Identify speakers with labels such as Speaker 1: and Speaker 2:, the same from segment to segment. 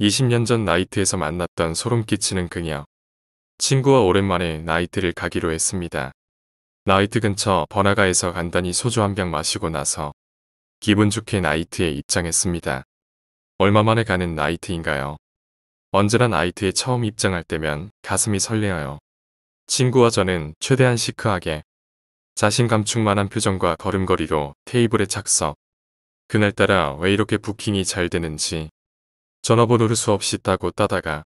Speaker 1: 20년 전 나이트에서 만났던 소름 끼치는 그녀. 친구와 오랜만에 나이트를 가기로 했습니다. 나이트 근처 번화가에서 간단히 소주 한 병 마시고 나서 기분 좋게 나이트에 입장했습니다. 얼마 만에 가는 나이트인가요? 언제나 나이트에 처음 입장할 때면 가슴이 설레어요. 친구와 저는 최대한 시크하게 자신감 충만한 표정과 걸음걸이로 테이블에 착석. 그날따라 왜 이렇게 부킹이 잘 되는지 전화번호를 수없이 따고 따다가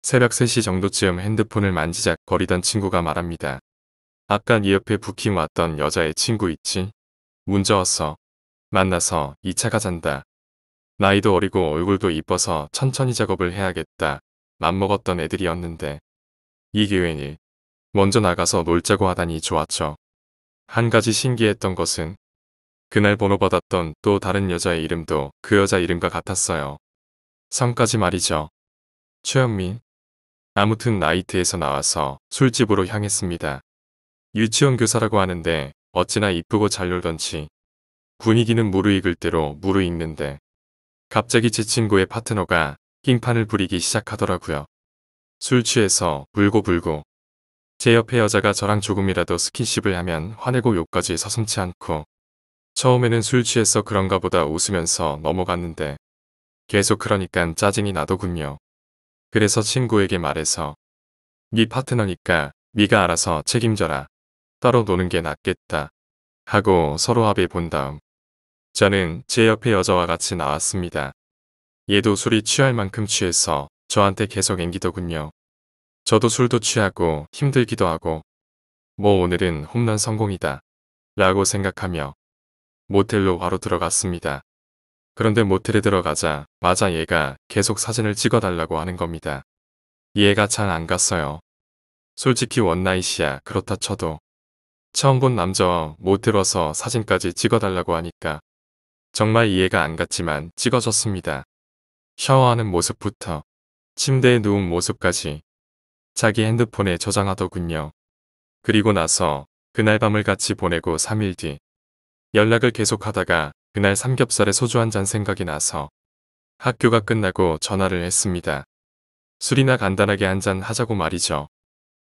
Speaker 1: 새벽 3시 정도쯤 핸드폰을 만지작거리던 친구가 말합니다. 아까 네 옆에 부킹 왔던 여자의 친구 있지? 문자 왔어. 만나서 2차 가잔다. 나이도 어리고 얼굴도 이뻐서 천천히 작업을 해야겠다. 맘먹었던 애들이었는데 이게 웬일. 먼저 나가서 놀자고 하다니 좋았죠. 한 가지 신기했던 것은 그날 번호받았던 또 다른 여자의 이름도 그 여자 이름과 같았어요. 성까지 말이죠. 최현민. 아무튼 나이트에서 나와서 술집으로 향했습니다. 유치원 교사라고 하는데 어찌나 이쁘고 잘 놀던지 분위기는 무르익을 대로 무르익는데 갑자기 제 친구의 파트너가 킹판을 부리기 시작하더라고요. 술 취해서 울고불고 제 옆에 여자가 저랑 조금이라도 스킨십을 하면 화내고 욕까지 서슴지 않고 처음에는 술 취해서 그런가 보다 웃으면서 넘어갔는데 계속 그러니깐 짜증이 나더군요. 그래서 친구에게 말해서 네 파트너니까 네가 알아서 책임져라. 따로 노는 게 낫겠다. 하고 서로 합의 본 다음 저는 제 옆에 여자와 같이 나왔습니다. 얘도 술이 취할 만큼 취해서 저한테 계속 앵기더군요. 저도 술도 취하고 힘들기도 하고 뭐 오늘은 홈런 성공이다 라고 생각하며 모텔로 바로 들어갔습니다. 그런데 모텔에 들어가자마자 얘가 계속 사진을 찍어달라고 하는 겁니다. 이해가 잘 안 갔어요. 솔직히 원나잇이야 그렇다 쳐도 처음 본 남자와 모텔 와서 사진까지 찍어달라고 하니까 정말 이해가 안 갔지만 찍어줬습니다. 샤워하는 모습부터 침대에 누운 모습까지 자기 핸드폰에 저장하더군요. 그리고 나서 그날 밤을 같이 보내고 3일 뒤 연락을 계속하다가 그날 삼겹살에 소주 한 잔 생각이 나서 학교가 끝나고 전화를 했습니다. 술이나 간단하게 한 잔 하자고 말이죠.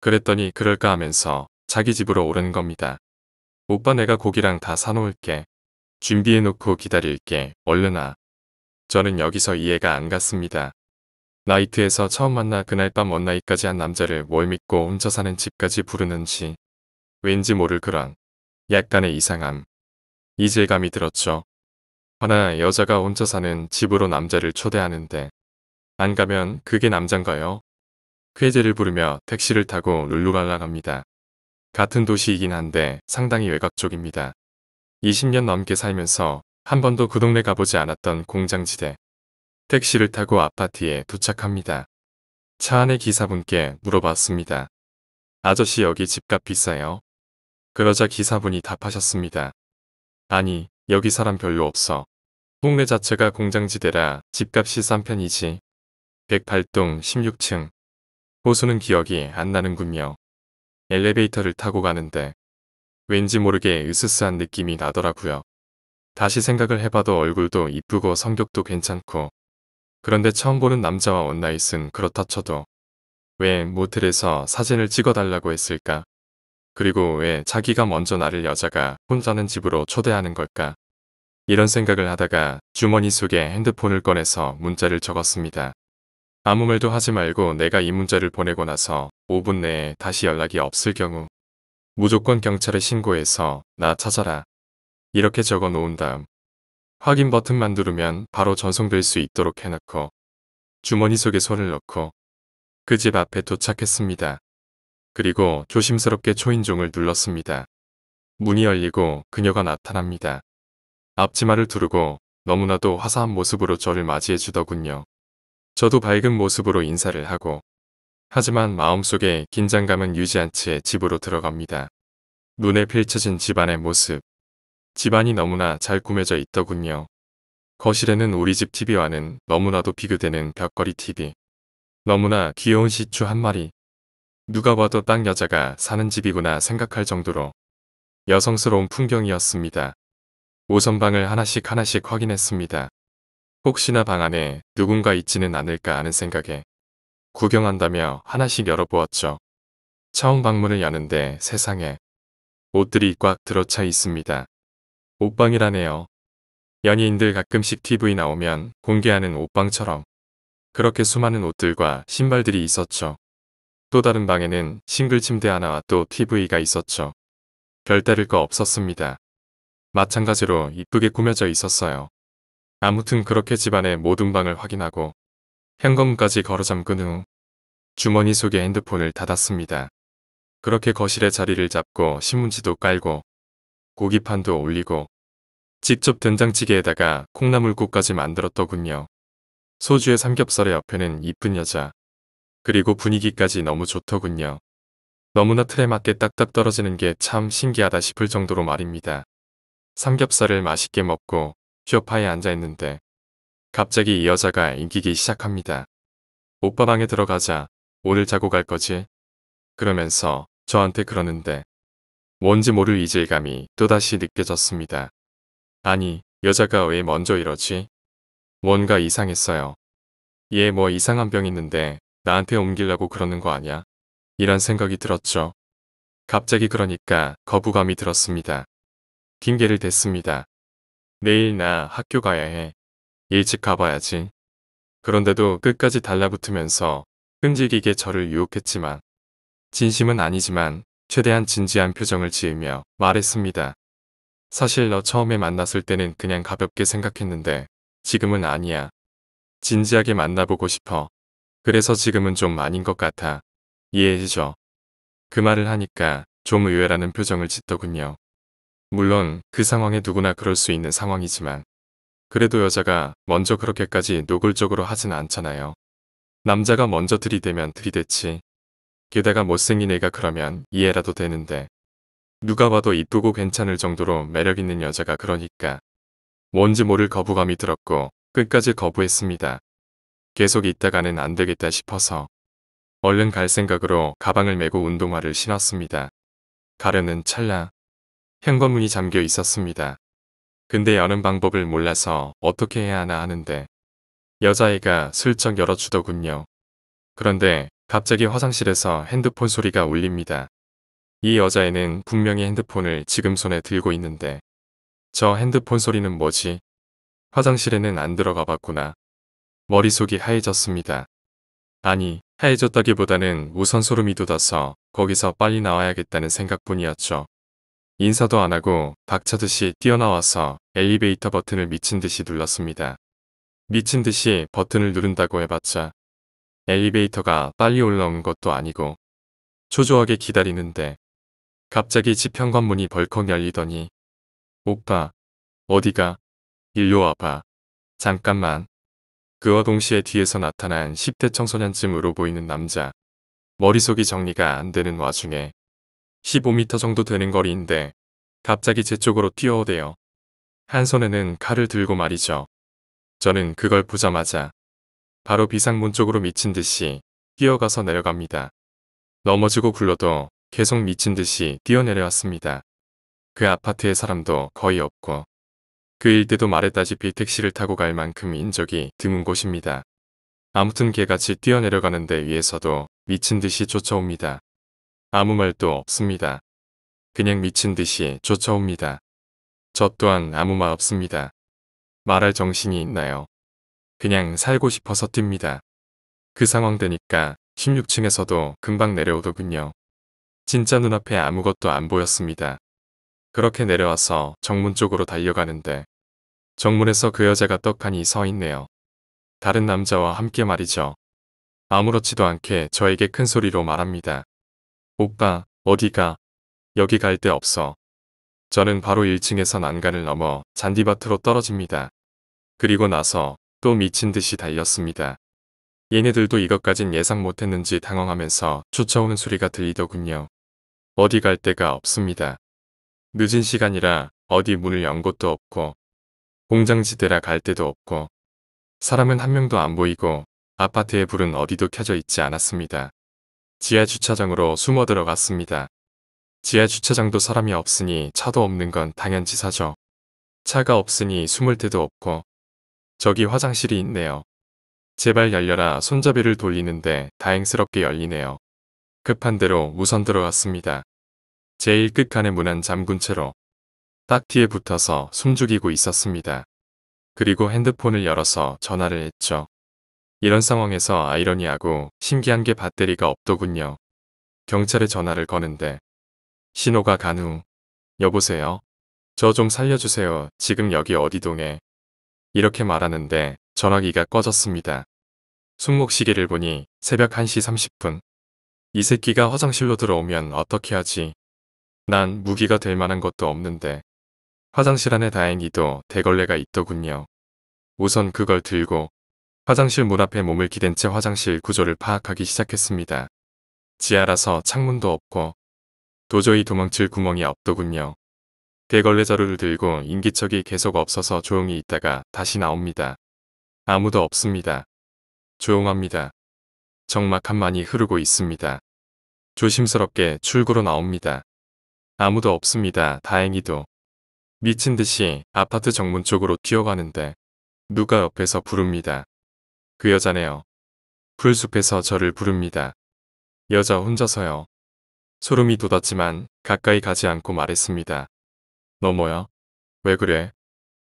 Speaker 1: 그랬더니 그럴까 하면서 자기 집으로 오르는 겁니다. 오빠 내가 고기랑 다 사놓을게. 준비해놓고 기다릴게. 얼른 와. 저는 여기서 이해가 안 갔습니다. 나이트에서 처음 만나 그날 밤 원나잇까지 한 남자를 뭘 믿고 혼자 사는 집까지 부르는지 왠지 모를 그런 약간의 이상함. 이질감이 들었죠. 하나 여자가 혼자 사는 집으로 남자를 초대하는데 안 가면 그게 남잔가요? 쾌재를 부르며 택시를 타고 룰루랄라 갑니다. 같은 도시이긴 한데 상당히 외곽 쪽입니다. 20년 넘게 살면서 한 번도 그 동네 가보지 않았던 공장지대. 택시를 타고 아파트에 도착합니다. 차 안의 기사분께 물어봤습니다. 아저씨 여기 집값 비싸요? 그러자 기사분이 답하셨습니다. 아니, 여기 사람 별로 없어. 동네 자체가 공장지대라 집값이 싼 편이지. 108동 16층. 호수는 기억이 안 나는군요. 엘리베이터를 타고 가는데 왠지 모르게 으스스한 느낌이 나더라고요. 다시 생각을 해봐도 얼굴도 이쁘고 성격도 괜찮고 그런데 처음 보는 남자와 원나잇은 그렇다 쳐도 왜 모텔에서 사진을 찍어달라고 했을까? 그리고 왜 자기가 먼저 나를 여자가 혼자는 집으로 초대하는 걸까? 이런 생각을 하다가 주머니 속에 핸드폰을 꺼내서 문자를 적었습니다. 아무 말도 하지 말고 내가 이 문자를 보내고 나서 5분 내에 다시 연락이 없을 경우 무조건 경찰에 신고해서 나 찾아라. 이렇게 적어 놓은 다음 확인 버튼만 누르면 바로 전송될 수 있도록 해놓고 주머니 속에 손을 넣고 그 집 앞에 도착했습니다. 그리고 조심스럽게 초인종을 눌렀습니다. 문이 열리고 그녀가 나타납니다. 앞치마를 두르고 너무나도 화사한 모습으로 저를 맞이해 주더군요. 저도 밝은 모습으로 인사를 하고 하지만 마음속에 긴장감은 유지한 채 집으로 들어갑니다. 눈에 펼쳐진 집안의 모습. 집안이 너무나 잘 꾸며져 있더군요. 거실에는 우리 집 TV와는 너무나도 비교되는 벽걸이 TV. 너무나 귀여운 시추 한 마리. 누가 봐도 딱 여자가 사는 집이구나 생각할 정도로 여성스러운 풍경이었습니다. 우선 방을 하나씩 하나씩 확인했습니다. 혹시나 방 안에 누군가 있지는 않을까 하는 생각에 구경한다며 하나씩 열어보았죠. 처음 방문을 여는데 세상에 옷들이 꽉 들어차 있습니다. 옷방이라네요. 연예인들 가끔씩 TV 나오면 공개하는 옷방처럼 그렇게 수많은 옷들과 신발들이 있었죠. 또 다른 방에는 싱글 침대 하나와 또 TV가 있었죠. 별다를 거 없었습니다. 마찬가지로 이쁘게 꾸며져 있었어요. 아무튼 그렇게 집안의 모든 방을 확인하고 현관문까지 걸어 잠근 후 주머니 속에 핸드폰을 닫았습니다. 그렇게 거실에 자리를 잡고 신문지도 깔고 고기판도 올리고 직접 된장찌개에다가 콩나물국까지 만들었더군요. 소주에 삼겹살의 옆에는 이쁜 여자. 그리고 분위기까지 너무 좋더군요. 너무나 틀에 맞게 딱딱 떨어지는 게 참 신기하다 싶을 정도로 말입니다. 삼겹살을 맛있게 먹고 소파에 앉아있는데 갑자기 이 여자가 인기기 시작합니다. 오빠 방에 들어가자. 오늘 자고 갈 거지? 그러면서 저한테 그러는데 뭔지 모를 이질감이 또다시 느껴졌습니다. 아니, 여자가 왜 먼저 이러지? 뭔가 이상했어요. 얘 뭐 이상한 병 있는데 나한테 옮기려고 그러는 거 아냐? 이런 생각이 들었죠. 갑자기 그러니까 거부감이 들었습니다. 핑계를 댔습니다. 내일 나 학교 가야 해. 일찍 가봐야지. 그런데도 끝까지 달라붙으면서 끈질기게 저를 유혹했지만 진심은 아니지만 최대한 진지한 표정을 지으며 말했습니다. 사실 너 처음에 만났을 때는 그냥 가볍게 생각했는데 지금은 아니야. 진지하게 만나보고 싶어. 그래서 지금은 좀 아닌 것 같아. 이해해줘. 그 말을 하니까 좀 의외라는 표정을 짓더군요. 물론 그 상황에 누구나 그럴 수 있는 상황이지만 그래도 여자가 먼저 그렇게까지 노골적으로 하진 않잖아요. 남자가 먼저 들이대면 들이댔지. 게다가 못생긴 애가 그러면 이해라도 되는데 누가 봐도 이쁘고 괜찮을 정도로 매력있는 여자가 그러니까 뭔지 모를 거부감이 들었고 끝까지 거부했습니다. 계속 있다가는 안 되겠다 싶어서 얼른 갈 생각으로 가방을 메고 운동화를 신었습니다. 가려는 찰나 현관문이 잠겨 있었습니다. 근데 여는 방법을 몰라서 어떻게 해야 하나 하는데 여자애가 슬쩍 열어주더군요. 그런데 갑자기 화장실에서 핸드폰 소리가 울립니다. 이 여자애는 분명히 핸드폰을 지금 손에 들고 있는데 저 핸드폰 소리는 뭐지? 화장실에는 안 들어가 봤구나. 머릿속이 하얘졌습니다. 아니, 하얘졌다기보다는 우선 소름이 돋아서 거기서 빨리 나와야겠다는 생각뿐이었죠. 인사도 안 하고 박차듯이 뛰어나와서 엘리베이터 버튼을 미친 듯이 눌렀습니다. 미친 듯이 버튼을 누른다고 해봤자 엘리베이터가 빨리 올라온 것도 아니고 초조하게 기다리는데 갑자기 집 현관문이 벌컥 열리더니 오빠, 어디가? 일로 와봐. 잠깐만. 그와 동시에 뒤에서 나타난 10대 청소년쯤으로 보이는 남자. 머릿속이 정리가 안 되는 와중에 15m 정도 되는 거리인데 갑자기 제 쪽으로 뛰어오대요. 한 손에는 칼을 들고 말이죠. 저는 그걸 보자마자 바로 비상문 쪽으로 미친 듯이 뛰어가서 내려갑니다. 넘어지고 굴러도 계속 미친 듯이 뛰어내려왔습니다. 그 아파트에 사람도 거의 없고 그 일대도 말했다시피 택시를 타고 갈 만큼 인적이 드문 곳입니다. 아무튼 개같이 뛰어내려가는데 위에서도 미친 듯이 쫓아옵니다. 아무 말도 없습니다. 그냥 미친 듯이 쫓아옵니다. 저 또한 아무 말 없습니다. 말할 정신이 있나요? 그냥 살고 싶어서 뜁니다. 그 상황 되니까 16층에서도 금방 내려오더군요. 진짜 눈앞에 아무것도 안 보였습니다. 그렇게 내려와서 정문 쪽으로 달려가는데 정문에서 그 여자가 떡하니 서 있네요. 다른 남자와 함께 말이죠. 아무렇지도 않게 저에게 큰 소리로 말합니다. 오빠, 어디가? 여기 갈 데 없어. 저는 바로 1층에서 난간을 넘어 잔디밭으로 떨어집니다. 그리고 나서 또 미친 듯이 달렸습니다. 얘네들도 이것까진 예상 못했는지 당황하면서 쫓아오는 소리가 들리더군요. 어디 갈 데가 없습니다. 늦은 시간이라 어디 문을 연 곳도 없고 공장지대라 갈 데도 없고 사람은 한 명도 안 보이고 아파트의 불은 어디도 켜져 있지 않았습니다. 지하 주차장으로 숨어 들어갔습니다. 지하 주차장도 사람이 없으니 차도 없는 건 당연지사죠. 차가 없으니 숨을 데도 없고 저기 화장실이 있네요. 제발 열려라. 손잡이를 돌리는데 다행스럽게 열리네요. 급한 대로 우선 들어갔습니다. 제일 끝칸에 문은 잠근 채로 딱 뒤에 붙어서 숨죽이고 있었습니다. 그리고 핸드폰을 열어서 전화를 했죠. 이런 상황에서 아이러니하고 신기한 게 배터리가 없더군요. 경찰에 전화를 거는데 신호가 간 후 여보세요? 저 좀 살려주세요. 지금 여기 어디 동에? 이렇게 말하는데 전화기가 꺼졌습니다. 손목시계를 보니 새벽 1시 30분. 이 새끼가 화장실로 들어오면 어떻게 하지? 난 무기가 될 만한 것도 없는데. 화장실 안에 다행히도 대걸레가 있더군요. 우선 그걸 들고 화장실 문 앞에 몸을 기댄 채 화장실 구조를 파악하기 시작했습니다. 지하라서 창문도 없고 도저히 도망칠 구멍이 없더군요. 대걸레 자루를 들고 인기척이 계속 없어서 조용히 있다가 다시 나옵니다. 아무도 없습니다. 조용합니다. 적막함만이 흐르고 있습니다. 조심스럽게 출구로 나옵니다. 아무도 없습니다. 다행히도. 미친 듯이 아파트 정문 쪽으로 뛰어가는데 누가 옆에서 부릅니다. 그 여자네요. 풀숲에서 저를 부릅니다. 여자 혼자서요. 소름이 돋았지만 가까이 가지 않고 말했습니다. 너 뭐야? 왜 그래?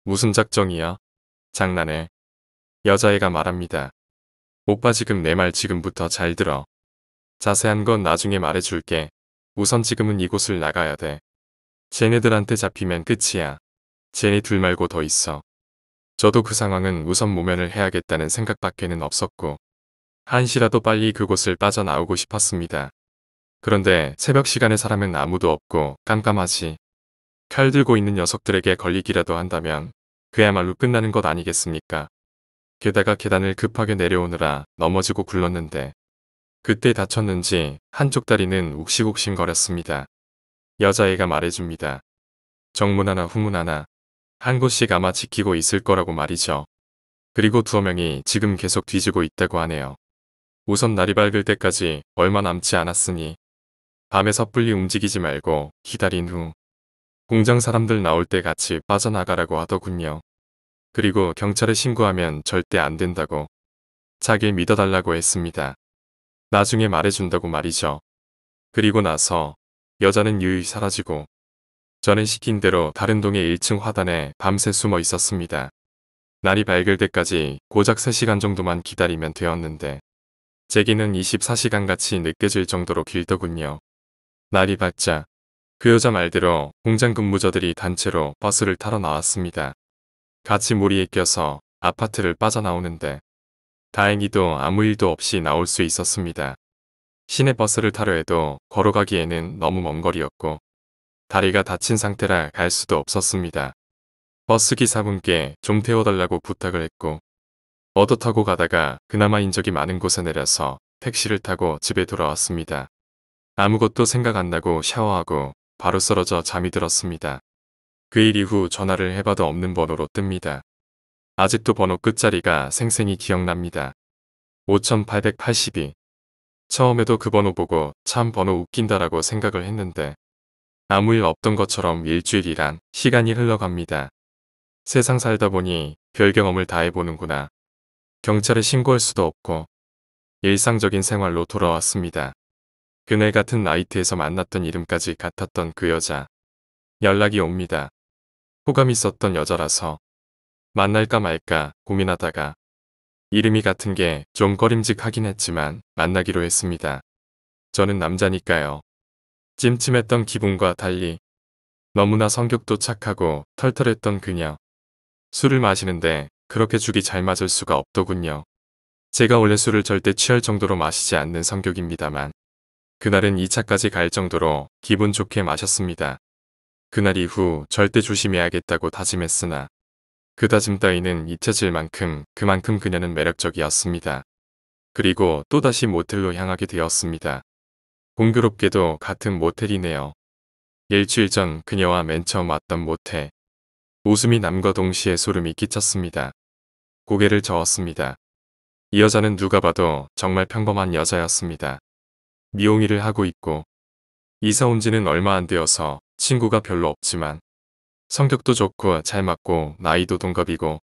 Speaker 1: 무슨 작정이야? 장난해. 여자애가 말합니다. 오빠 지금 내 말 지금부터 잘 들어. 자세한 건 나중에 말해줄게. 우선 지금은 이곳을 나가야 돼. 쟤네들한테 잡히면 끝이야. 쟤네 둘 말고 더 있어. 저도 그 상황은 우선 모면을 해야겠다는 생각밖에는 없었고 한시라도 빨리 그곳을 빠져나오고 싶었습니다. 그런데 새벽 시간에 사람은 아무도 없고 깜깜하지. 칼 들고 있는 녀석들에게 걸리기라도 한다면 그야말로 끝나는 것 아니겠습니까? 게다가 계단을 급하게 내려오느라 넘어지고 굴렀는데 그때 다쳤는지 한쪽 다리는 욱신욱신거렸습니다. 여자애가 말해줍니다. 정문 하나 후문 하나 한 곳씩 아마 지키고 있을 거라고 말이죠. 그리고 두어 명이 지금 계속 뒤지고 있다고 하네요. 우선 날이 밝을 때까지 얼마 남지 않았으니 밤에 섣불리 움직이지 말고 기다린 후 공장 사람들 나올 때 같이 빠져나가라고 하더군요. 그리고 경찰에 신고하면 절대 안 된다고 자길 믿어달라고 했습니다. 나중에 말해준다고 말이죠. 그리고 나서 여자는 유유히 사라지고 저는 시킨 대로 다른 동의 1층 화단에 밤새 숨어 있었습니다. 날이 밝을 때까지 고작 3시간 정도만 기다리면 되었는데 제기는 24시간 같이 느껴질 정도로 길더군요. 날이 밝자 그 여자 말대로 공장 근무자들이 단체로 버스를 타러 나왔습니다. 같이 무리에 껴서 아파트를 빠져나오는데 다행히도 아무 일도 없이 나올 수 있었습니다. 시내 버스를 타려 해도 걸어가기에는 너무 먼 거리였고 다리가 다친 상태라 갈 수도 없었습니다. 버스 기사분께 좀 태워달라고 부탁을 했고 얻어 타고 가다가 그나마 인적이 많은 곳에 내려서 택시를 타고 집에 돌아왔습니다. 아무것도 생각 안 나고 샤워하고 바로 쓰러져 잠이 들었습니다. 그 일 이후 전화를 해봐도 없는 번호로 뜹니다. 아직도 번호 끝자리가 생생히 기억납니다. 5882. 처음에도 그 번호 보고 참 번호 웃긴다라고 생각을 했는데 아무 일 없던 것처럼 일주일이란 시간이 흘러갑니다. 세상 살다 보니 별 경험을 다 해보는구나. 경찰에 신고할 수도 없고 일상적인 생활로 돌아왔습니다. 그날 같은 나이트에서 만났던 이름까지 같았던 그 여자. 연락이 옵니다. 호감 있었던 여자라서 만날까 말까 고민하다가 이름이 같은 게 좀 꺼림직하긴 했지만 만나기로 했습니다. 저는 남자니까요. 찜찜했던 기분과 달리 너무나 성격도 착하고 털털했던 그녀. 술을 마시는데 그렇게 죽이 잘 맞을 수가 없더군요. 제가 원래 술을 절대 취할 정도로 마시지 않는 성격입니다만 그날은 2차까지 갈 정도로 기분 좋게 마셨습니다. 그날 이후 절대 조심해야겠다고 다짐했으나 그 다짐 따위는 잊혀질 만큼 그만큼 그녀는 매력적이었습니다. 그리고 또다시 모텔로 향하게 되었습니다. 공교롭게도 같은 모텔이네요. 일주일 전 그녀와 맨 처음 왔던 모텔. 웃음이 남과 동시에 소름이 끼쳤습니다. 고개를 저었습니다. 이 여자는 누가 봐도 정말 평범한 여자였습니다. 미용일을 하고 있고 이사 온 지는 얼마 안 되어서 친구가 별로 없지만 성격도 좋고 잘 맞고 나이도 동갑이고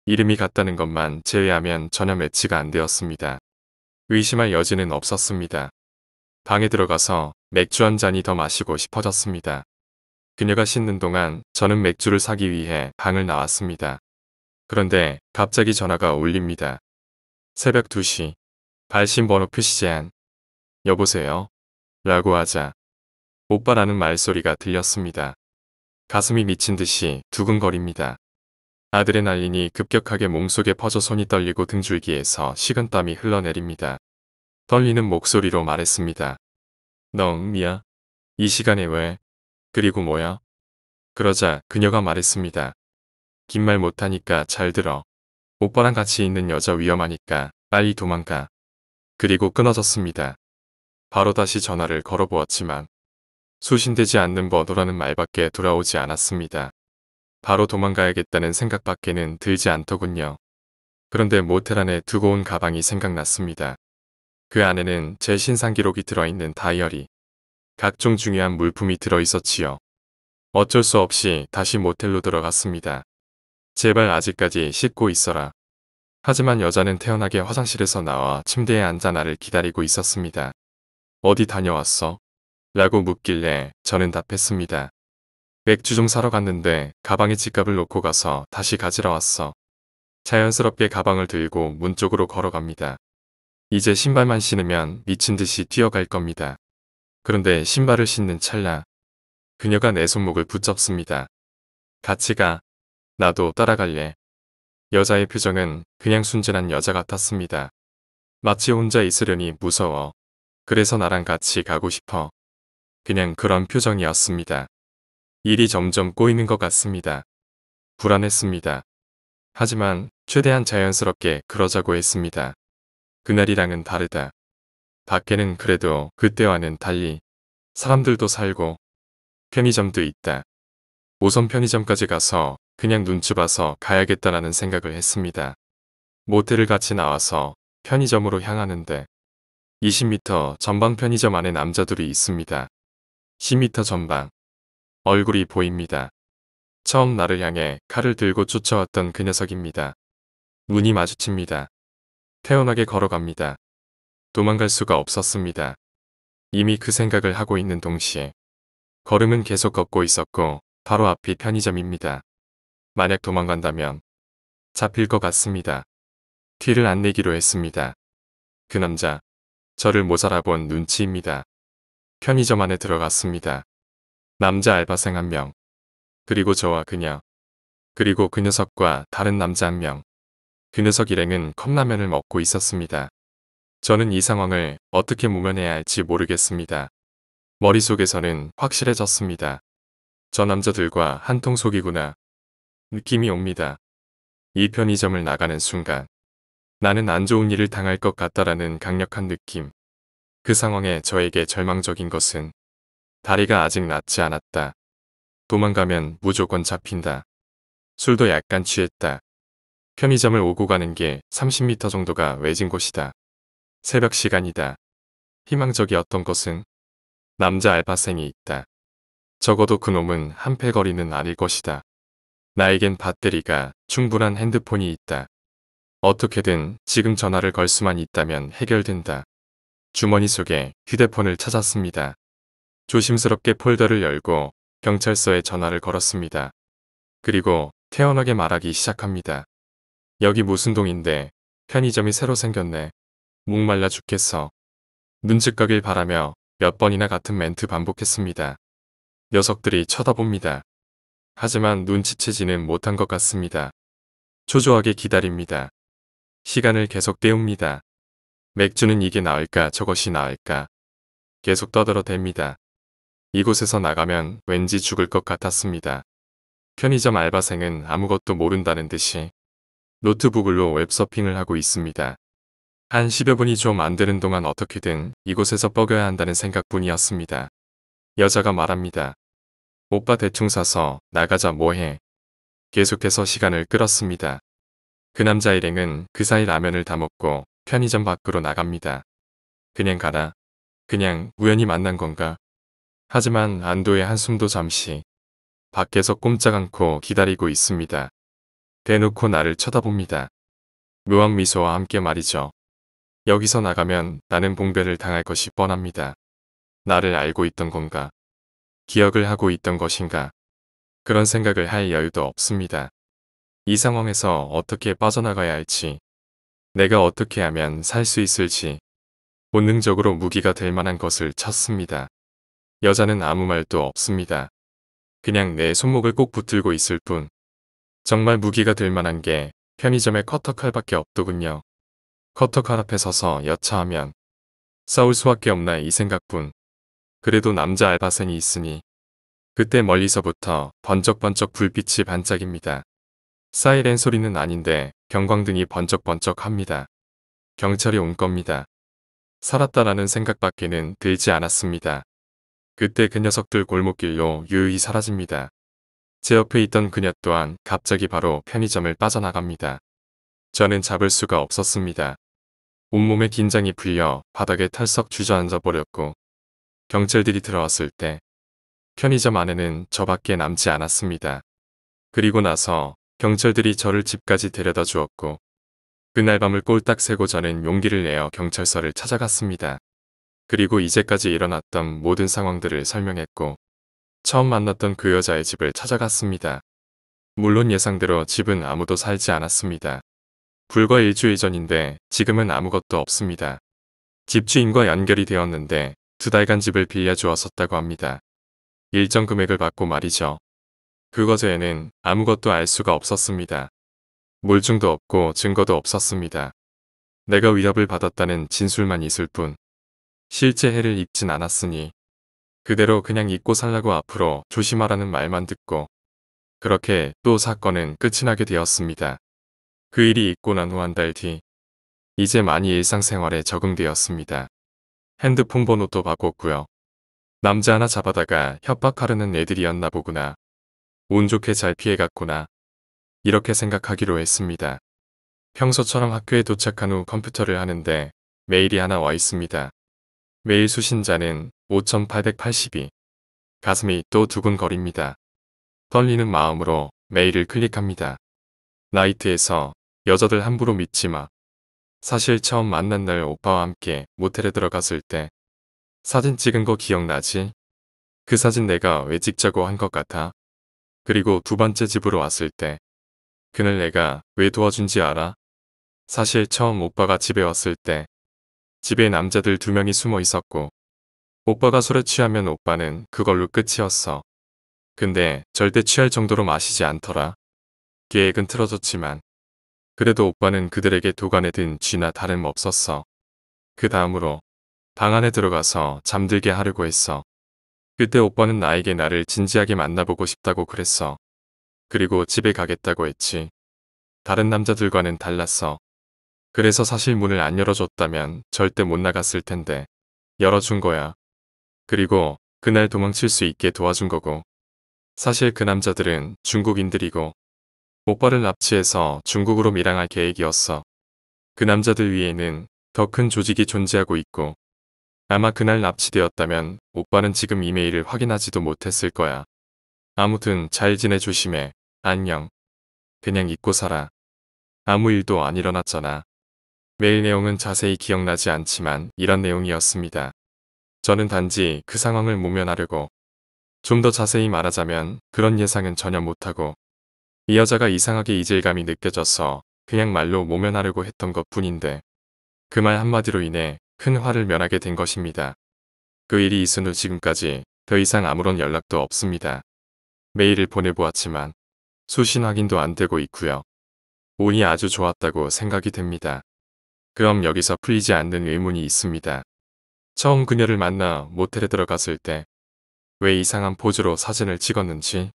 Speaker 1: 이름이 같다는 것만 제외하면 전혀 매치가 안 되었습니다. 의심할 여지는 없었습니다. 방에 들어가서 맥주 한 잔이 더 마시고 싶어졌습니다. 그녀가 씻는 동안 저는 맥주를 사기 위해 방을 나왔습니다. 그런데 갑자기 전화가 울립니다. 새벽 2시. 발신 번호 표시 제한. 여보세요? 라고 하자 오빠라는 말소리가 들렸습니다. 가슴이 미친 듯이 두근거립니다. 아드레날린이 급격하게 몸속에 퍼져 손이 떨리고 등줄기에서 식은땀이 흘러내립니다. 떨리는 목소리로 말했습니다. 너 미야? 이 시간에 왜? 그리고 뭐야? 그러자 그녀가 말했습니다. 긴 말 못하니까 잘 들어. 오빠랑 같이 있는 여자 위험하니까 빨리 도망가. 그리고 끊어졌습니다. 바로 다시 전화를 걸어보았지만 수신되지 않는 번호라는 말밖에 돌아오지 않았습니다. 바로 도망가야겠다는 생각밖에는 들지 않더군요. 그런데 모텔 안에 두고 온 가방이 생각났습니다. 그 안에는 제 신상 기록이 들어있는 다이어리, 각종 중요한 물품이 들어있었지요. 어쩔 수 없이 다시 모텔로 들어갔습니다. 제발 아직까지 씻고 있어라. 하지만 여자는 태연하게 화장실에서 나와 침대에 앉아 나를 기다리고 있었습니다. 어디 다녀왔어? 라고 묻길래 저는 답했습니다. 맥주 좀 사러 갔는데 가방에 지갑을 놓고 가서 다시 가지러 왔어. 자연스럽게 가방을 들고 문 쪽으로 걸어갑니다. 이제 신발만 신으면 미친 듯이 뛰어갈 겁니다. 그런데 신발을 신는 찰나 그녀가 내 손목을 붙잡습니다. 같이 가. 나도 따라갈래. 여자의 표정은 그냥 순진한 여자 같았습니다. 마치 혼자 있으려니 무서워. 그래서 나랑 같이 가고 싶어. 그냥 그런 표정이었습니다. 일이 점점 꼬이는 것 같습니다. 불안했습니다. 하지만 최대한 자연스럽게 그러자고 했습니다. 그날이랑은 다르다. 밖에는 그래도 그때와는 달리 사람들도 살고 편의점도 있다. 우선 편의점까지 가서 그냥 눈치 봐서 가야겠다라는 생각을 했습니다. 모텔을 같이 나와서 편의점으로 향하는데 20m 전방 편의점 안에 남자들이 있습니다. 10m 전방. 얼굴이 보입니다. 처음 나를 향해 칼을 들고 쫓아왔던 그 녀석입니다. 눈이 마주칩니다. 태연하게 걸어갑니다. 도망갈 수가 없었습니다. 이미 그 생각을 하고 있는 동시에 걸음은 계속 걷고 있었고 바로 앞이 편의점입니다. 만약 도망간다면 잡힐 것 같습니다. 티를 안 내기로 했습니다. 그 남자, 저를 모자라본 눈치입니다. 편의점 안에 들어갔습니다. 남자 알바생 1명, 그리고 저와 그녀, 그리고 그 녀석과 다른 남자 1명. 그 녀석 일행은 컵라면을 먹고 있었습니다. 저는 이 상황을 어떻게 모면해야 할지 모르겠습니다. 머릿속에서는 확실해졌습니다. 저 남자들과 한통속이구나. 느낌이 옵니다. 이 편의점을 나가는 순간 나는 안 좋은 일을 당할 것 같다라는 강력한 느낌. 그 상황에 저에게 절망적인 것은 다리가 아직 낫지 않았다. 도망가면 무조건 잡힌다. 술도 약간 취했다. 편의점을 오고 가는 게 30m 정도가 외진 곳이다. 새벽 시간이다. 희망적이었던 것은 남자 알바생이 있다. 적어도 그놈은 한패거리는 아닐 것이다. 나에겐 배터리가 충분한 핸드폰이 있다. 어떻게든 지금 전화를 걸 수만 있다면 해결된다. 주머니 속에 휴대폰을 찾았습니다. 조심스럽게 폴더를 열고 경찰서에 전화를 걸었습니다. 그리고 태연하게 말하기 시작합니다. 여기 무슨 동인데 편의점이 새로 생겼네. 목말라 죽겠어. 눈치 까길 바라며 몇 번이나 같은 멘트 반복했습니다. 녀석들이 쳐다봅니다. 하지만 눈치채지는 못한 것 같습니다. 초조하게 기다립니다. 시간을 계속 때웁니다. 맥주는 이게 나을까 저것이 나을까. 계속 떠들어댑니다. 이곳에서 나가면 왠지 죽을 것 같았습니다. 편의점 알바생은 아무것도 모른다는 듯이 노트북으로 웹서핑을 하고 있습니다. 한 10여 분이 좀 안 되는 동안 어떻게든 이곳에서 뻐겨야 한다는 생각뿐이었습니다. 여자가 말합니다. 오빠 대충 사서 나가자 뭐해. 계속해서 시간을 끌었습니다. 그 남자 일행은 그 사이 라면을 다 먹고 편의점 밖으로 나갑니다. 그냥 가라. 그냥 우연히 만난 건가. 하지만 안도의 한숨도 잠시 밖에서 꼼짝 않고 기다리고 있습니다. 대놓고 나를 쳐다봅니다. 묘한 미소와 함께 말이죠. 여기서 나가면 나는 봉변을 당할 것이 뻔합니다. 나를 알고 있던 건가? 기억을 하고 있던 것인가? 그런 생각을 할 여유도 없습니다. 이 상황에서 어떻게 빠져나가야 할지, 내가 어떻게 하면 살 수 있을지, 본능적으로 무기가 될 만한 것을 찾습니다. 여자는 아무 말도 없습니다. 그냥 내 손목을 꼭 붙들고 있을 뿐. 정말 무기가 될 만한 게 편의점의 커터칼밖에 없더군요. 커터칼 앞에 서서 여차하면 싸울 수밖에 없나 이 생각뿐. 그래도 남자 알바생이 있으니 그때 멀리서부터 번쩍번쩍 불빛이 반짝입니다. 사이렌 소리는 아닌데 경광등이 번쩍번쩍합니다. 경찰이 온 겁니다. 살았다라는 생각밖에는 들지 않았습니다. 그때 그 녀석들 골목길로 유유히 사라집니다. 제 옆에 있던 그녀 또한 갑자기 바로 편의점을 빠져나갑니다. 저는 잡을 수가 없었습니다. 온몸에 긴장이 풀려 바닥에 털썩 주저앉아 버렸고 경찰들이 들어왔을 때 편의점 안에는 저밖에 남지 않았습니다. 그리고 나서 경찰들이 저를 집까지 데려다 주었고 그날 밤을 꼴딱 새고 저는 용기를 내어 경찰서를 찾아갔습니다. 그리고 이제까지 일어났던 모든 상황들을 설명했고 처음 만났던 그 여자의 집을 찾아갔습니다. 물론 예상대로 집은 아무도 살지 않았습니다. 불과 일주일 전인데 지금은 아무것도 없습니다. 집주인과 연결이 되었는데 2달간 집을 빌려주었었다고 합니다. 일정 금액을 받고 말이죠. 그거제에는 아무것도 알 수가 없었습니다. 물증도 없고 증거도 없었습니다. 내가 위협을 받았다는 진술만 있을 뿐 실제 해를 입진 않았으니 그대로 그냥 잊고 살라고 앞으로 조심하라는 말만 듣고 그렇게 또 사건은 끝이 나게 되었습니다. 그 일이 있고 난 후 한 달 뒤 이제 많이 일상생활에 적응되었습니다. 핸드폰 번호도 바꿨고요. 남자 하나 잡아다가 협박하려는 애들이었나 보구나. 운 좋게 잘 피해갔구나. 이렇게 생각하기로 했습니다. 평소처럼 학교에 도착한 후 컴퓨터를 하는데 메일이 하나 와 있습니다. 메일 수신자는 5882. 가슴이 또 두근거립니다. 떨리는 마음으로 메일을 클릭합니다. 나이트에서 여자들 함부로 믿지 마. 사실 처음 만난 날 오빠와 함께 모텔에 들어갔을 때 사진 찍은 거 기억나지? 그 사진 내가 왜 찍자고 한 것 같아? 그리고 두 번째 집으로 왔을 때 그날 내가 왜 도와준지 알아? 사실 처음 오빠가 집에 왔을 때 집에 남자들 2명이 숨어 있었고 오빠가 술에 취하면 오빠는 그걸로 끝이었어. 근데 절대 취할 정도로 마시지 않더라. 계획은 틀어졌지만 그래도 오빠는 그들에게 도간에 든 쥐나 다름없었어. 그 다음으로 방 안에 들어가서 잠들게 하려고 했어. 그때 오빠는 나에게 나를 진지하게 만나보고 싶다고 그랬어. 그리고 집에 가겠다고 했지. 다른 남자들과는 달랐어. 그래서 사실 문을 안 열어줬다면 절대 못 나갔을 텐데 열어준 거야. 그리고 그날 도망칠 수 있게 도와준 거고. 사실 그 남자들은 중국인들이고 오빠를 납치해서 중국으로 밀항할 계획이었어. 그 남자들 위에는 더 큰 조직이 존재하고 있고 아마 그날 납치되었다면 오빠는 지금 이메일을 확인하지도 못했을 거야. 아무튼 잘 지내 조심해. 안녕. 그냥 잊고 살아. 아무 일도 안 일어났잖아. 메일 내용은 자세히 기억나지 않지만 이런 내용이었습니다. 저는 단지 그 상황을 모면하려고 좀 더 자세히 말하자면 그런 예상은 전혀 못하고 이 여자가 이상하게 이질감이 느껴져서 그냥 말로 모면하려고 했던 것 뿐인데 그 말 한마디로 인해 큰 화를 면하게 된 것입니다. 그 일이 있은 후 지금까지 더 이상 아무런 연락도 없습니다. 메일을 보내보았지만 수신 확인도 안 되고 있고요. 운이 아주 좋았다고 생각이 됩니다. 그럼 여기서 풀리지 않는 의문이 있습니다. 처음 그녀를 만나 모텔에 들어갔을 때 왜 이상한 포즈로 사진을 찍었는지,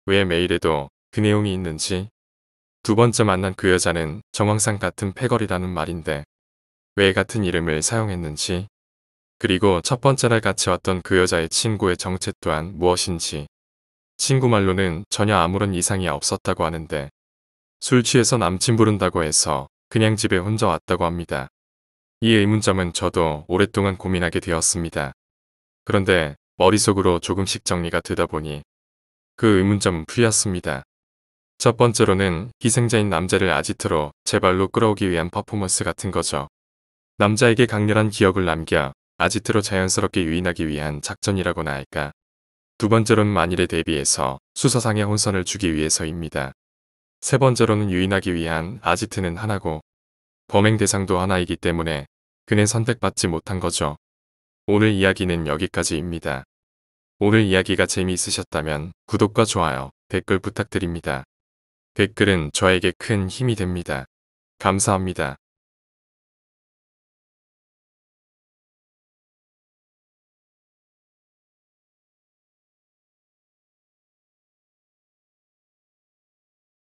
Speaker 1: 왜 메일에도 그 내용이 있는지, 두 번째 만난 그 여자는 정황상 같은 패거리라는 말인데 왜 같은 이름을 사용했는지, 그리고 첫 번째 날 같이 왔던 그 여자의 친구의 정체 또한 무엇인지. 친구 말로는 전혀 아무런 이상이 없었다고 하는데 술 취해서 남친 부른다고 해서 그냥 집에 혼자 왔다고 합니다. 이 의문점은 저도 오랫동안 고민하게 되었습니다. 그런데 머릿속으로 조금씩 정리가 되다 보니 그 의문점은 풀렸습니다. 첫 번째로는 희생자인 남자를 아지트로 제발로 끌어오기 위한 퍼포먼스 같은 거죠. 남자에게 강렬한 기억을 남겨 아지트로 자연스럽게 유인하기 위한 작전이라고나 할까. 두 번째로는 만일에 대비해서 수사상의 혼선을 주기 위해서입니다. 세 번째로는 유인하기 위한 아지트는 하나고 범행 대상도 하나이기 때문에 그는 선택받지 못한 거죠. 오늘 이야기는 여기까지입니다. 오늘 이야기가 재미있으셨다면 구독과 좋아요, 댓글 부탁드립니다. 댓글은 저에게 큰 힘이 됩니다. 감사합니다.